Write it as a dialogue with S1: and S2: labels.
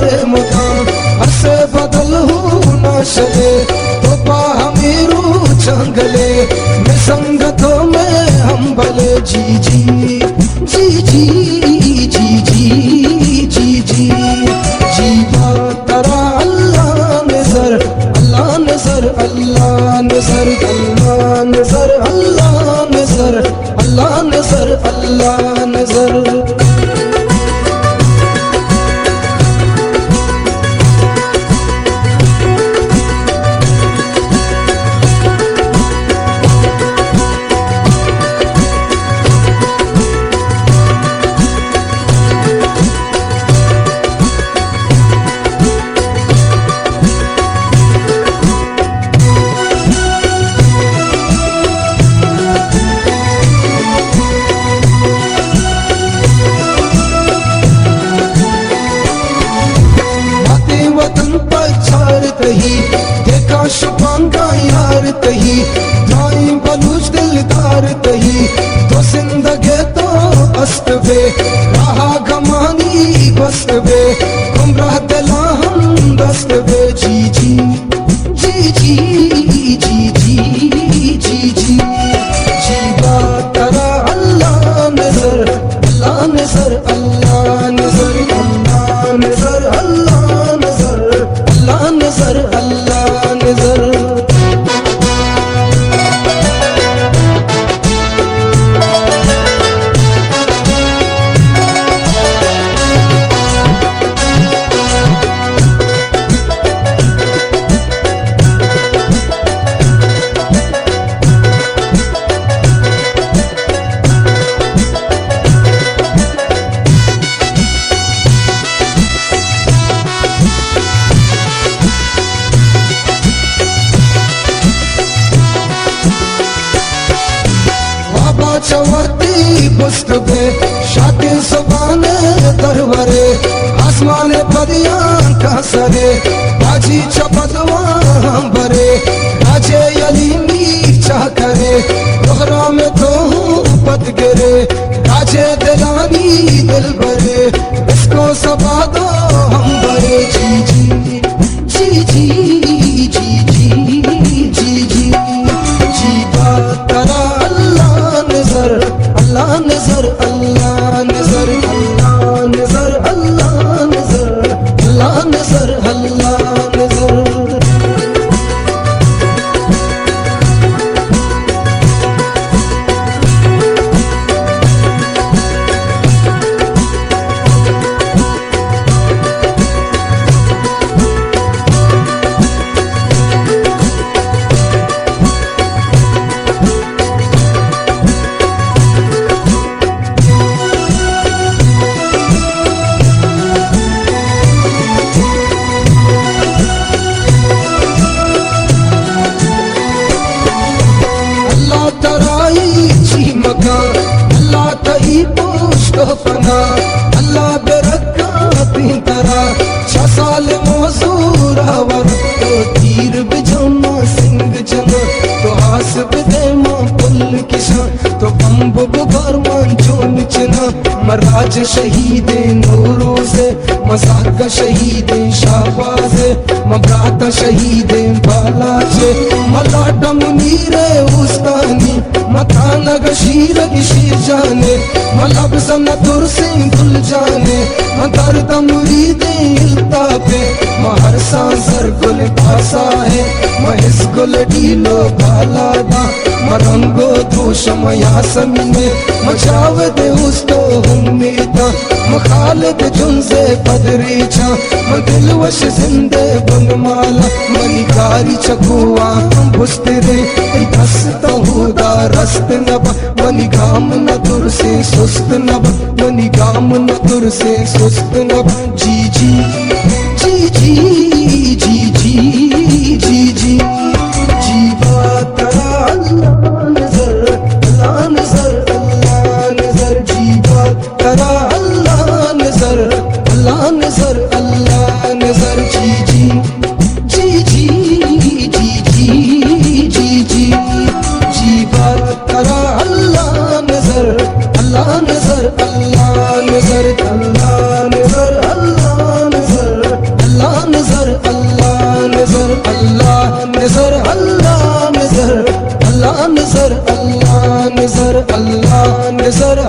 S1: सारे मकाम हसे बदल हूँ ना शले तो पा हमीरू चंगले मैं संगतों में हम भले जी जी जी जी जी जी जी जी जीवा तरा अल्लाह नजर अल्लाह नजर अल्लाह नजर अल्लाह नजर अल्लाह नजर अल्लाह नजर अल्लाह नजर देखा शुभान का यार तही दाई बलूच दिलदार तही तो जिंदगी तो अस्त बे रहा गमानी बस्त बे गुमराह दिला हम दस्त बे जी जी जी जी जी जी जी जी जीवा तरा अल्लाह नजर अल्लाह नजर अल्लाह नजर अल्लाह नजर अल्लाह नजर अल्लाह नजर अल्लाह नजर चवरती बुस्त बे शादी सुबाने दरवरे आसमान परियां का सरे बाजी चपदवा बरे राजे अलीमी चाह करे दोहरा में तो पद गिरे राजे दिलानी दिल भरे इसको सबा दो हम बरे जी जी जी जी जी जी जी जी जीवा तरा अल्लाह नजर अल्लाह नजर अल्लाह नजर अल्लाह नजर अल्लाह नजर अल्लाह नजर अल्लाह नजर अल्लाह तही पोस्ट फना अल्लाह बेरका तीन तरा 6 साल मौजूर वर तो तीर बिजमा सिंह जना तो हासिब दे मां पुल किशा तो बम्ब बुगर मान जोन चना मराज शहीद नूरोज़े मजाक शहीद शाहबाज मबरात शहीद बालाचे मलाडम नीरे उस्तानी मताना गशीर गिशीर जाने मलब सना तुरसिंग दुल जाने मदर्द मुरीदे इल्तापे महर सांसर गुल पासा है महिस गुल डीलो बालादा मरंगो दूषम यासमीने मचावद उस्तो उम्मीदा मखालद जुनसे पदरीचा मदिल वश जिंदे बंगमाला मनिकारी चकुआ हम बुस्तरे दस्त हुदा रस्त नब मनी गाम न तुर से सुस्त नब मनी गाम न तुर से सुस्त नब जी जी जी जी जी जी जी जी जीवा तरा अल्लाह नजर अल्लाह नजर अल्लाह नजर जीवा तरा अल्लाह नजर अल्लाह नजर अल्लाह नजर जी जी जी जी जी जी जी जी जीवा तरा अल्लाह नजर अल्लाह नजर अल्लाह नजर अल्लाह नजर अल्लाह नजर नजर, अल्लाह नजर, अल्लाह नजर, अल्लाह नजर,